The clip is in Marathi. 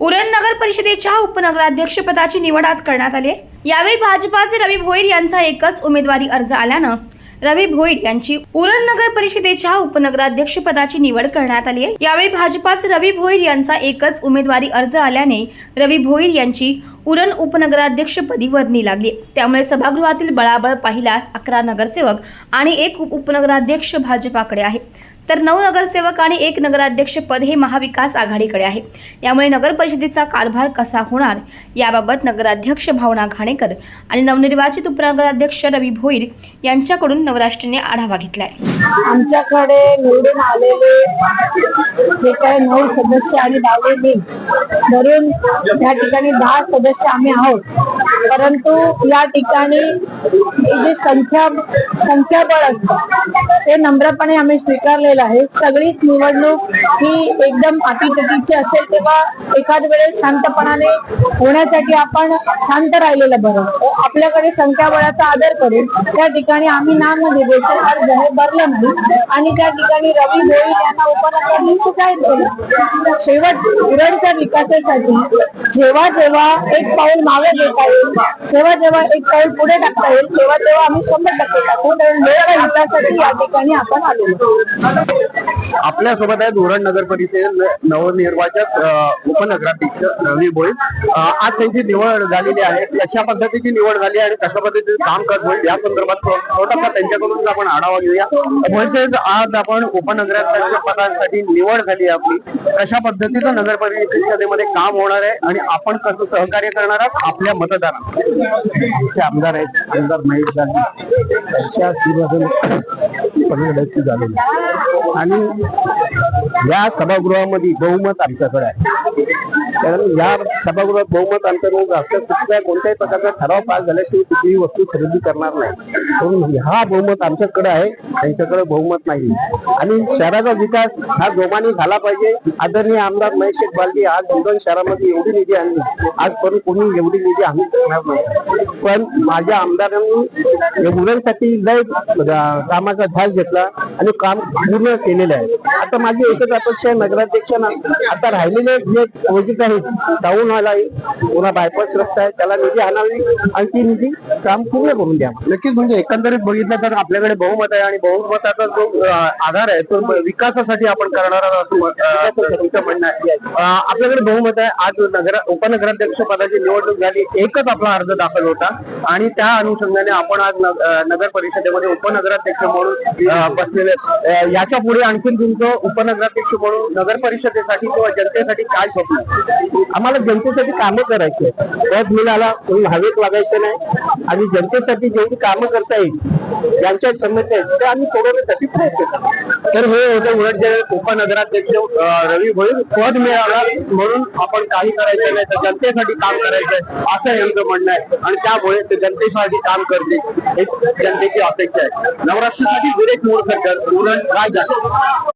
उरण नगर परिषदेच्या उपनगराध्यक्षपदाची निवड आज करण्यात आली. यावेळी भाजपाचे रवी भोईर यांचा एकच उमेदवारी अर्ज आल्यानं रवी भोईर यांची उरण नगर परिषदेच्या उपनगराध्यक्षपदाची निवड करण्यात आली आहे. यावेळी भाजपाचे रवी भोईर यांचा एकच उमेदवारी अर्ज आल्याने रवी भोईर यांची उरण उपनगराध्यक्षपदी वर्णी लागली. त्यामुळे सभागृहातील बळाबळ पाहिल्यास 11 नगरसेवक आणि 1 उपनगराध्यक्ष भाजपाकडे आहे, तर 9 नगरसेवक आणि 1 नगराध्यक्ष पद हे महाविकास आघाडीकडे आहे. यामुळे नगर परिषदेचा कारभार कसा होणार याबाबत नगराध्यक्ष भावना घाणेकर आणि नवनिर्वाचित उपनगराध्यक्ष रवी भोईर यांच्याकडून नवराष्ट्रीने आढावा घेतलाय. आमच्याकडे निवडून आलेले जे काही 9 सदस्य आणि 10 धरून या ठिकाणी 10 सदस्य आम्ही आहोत. परंतु या ठिकाणी जे संख्याबळ असतं ते नम्रपणे आम्ही स्वीकारलेलं आहे. सगळीच निवडणूक ही एकदम अटीतटीची असेल तेव्हा एखाद वेळेस शांतपणाने होण्यासाठी आपण शांत राहिलेलं बरं. आपल्याकडे संख्याबळाचा आदर करून त्या ठिकाणी आम्ही नामनिर्देशन अर्ज हे भरलं नाही आणि त्या ठिकाणी रवी भोईर यांना उपनगराध्यक्ष जाहीर केलं. शेवट उरणच्या विकासासाठी जेव्हा जेव्हा एक पाऊल मागे घेता येईल, जेव्हा एक पाऊल पुढे टाकता येईल, तेव्हा आम्ही 100% टाकू. कारण लोक विकासासाठी या ठिकाणी आपण आलेलो. आपल्या सोबत आहेत उरण नगर परिषद नवनिर्वाचित उपनगराध्यक्ष रवी भोईर. आज त्यांची निवड झालेली आहे. कशा पद्धतीची निवड झाली आणि कशा पद्धतीचे काम करत होईल या संदर्भात थोडासा त्यांच्याकडून आपण आढावा घेऊया. म्हणजे आज आपण उपनगराध्यक्ष पदासाठी निवड झाली आपली, कशा पद्धतीचं नगर परिषदेमध्ये काम होणार आहे आणि आपण कसं सहकार्य करणार आहात आपल्या मतदारांना. आमदार आहेत, आमदार महेश त्यांच्या झालेली आणि या सभागृहामध्ये बहुमत आमच्याकडे आहे. कारण या सभागृहात बहुमत अंतर्गत असं कोणत्याही प्रकारचा ठराव पास झाल्याशिवाय कुठलीही वस्तू खरेदी करणार नाही. म्हणून हा बहुमत आमच्याकडे आहे, त्यांच्याकडे बहुमत नाही. आणि शहराचा विकास हा जोमाने झाला पाहिजे. आदरणीय आमदार महेश बालदी आज उरण शहरामध्ये एवढी निधी आणली, आजपर्यंत कोणी एवढी निधी आम्ही करणार नाही. पण माझ्या आमदारांनी उरणसाठी लय कामाचा ध्यास घेतला आणि काम पूर्ण केलेलं आहे. आता माझी एकच अपेक्षा आहे नगराध्यक्षांना, आता राहिलेले जे प्रोजेक्ट आहेत, टाऊन हॉल आहे, पुन्हा बायपास रस्ता आहे, त्याला निधी आणावी आणि ती निधी काम पूर्ण करून द्या. नक्कीच म्हणजे एकंदरीत बघितलं तर आपल्याकडे बहुमत आहे आणि बहुमताचा जो आधार आहे तो विकासासाठी आपण करणार तुमचं म्हणणं आहे. आपल्याकडे बहुमत आहे. आज उपनगराध्यक्ष पदाची निवडणूक झाली, एकच आपला अर्ज दाखल होता आणि त्या अनुषंगाने आपण आज नगर परिषदेमध्ये उपनगराध्यक्ष म्हणून बसलेले. याच्या पुढे आणखीन तुमचं उपनगराध्यक्ष म्हणून नगर परिषदेसाठी किंवा जनतेसाठी काय स्वप्न? आम्हाला जनतेसाठी कामं करायची, पद मिळाला कोणी हवेत लागायचं नाही आणि जनतेसाठी जेवढी कामं करता येईल यांच्या समस्या आहेत त्या आम्ही सोडवण्यासाठी प्रयत्न करतो. तर हे होतं उरणचे उपनगराध्यक्ष रवी भोईर. पद मिळाला म्हणून आपण काही करायचं नाही, तर जनतेसाठी काम करायचंय असं यांचं म्हणणं आहे आणि त्यामुळे ते जनतेसाठी काम करतील ही जनतेची अपेक्षा आहे. नवराष्ट्रासाठी विरेक मोरकर, उरण, रायगड.